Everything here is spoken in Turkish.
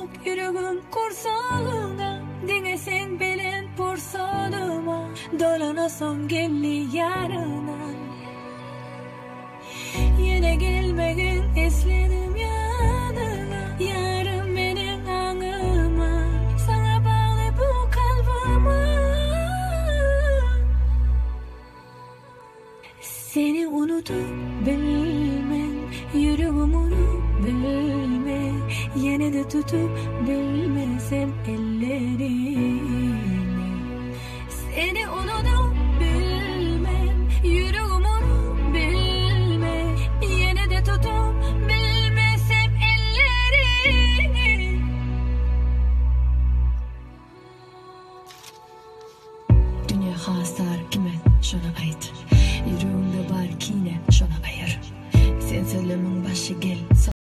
unuttuk yüreğim kursağına. Dinesen bilen porsalıma, dolanasam gelli yarına. Yine gelmegin esledim yanına. Yarım benim anıma, sana bağlı bu kalbıma. Seni unutup bilmem, yüreğimi bilme. Yine de tutup bilmesem ellerimi. Seni unutup bilmem, yüreğimi bilme. Yine de tutup bilmesem ellerimi. Dünya hasar kime şuna ait. Yüreğimde var kine şuna ayır. Sen söyleme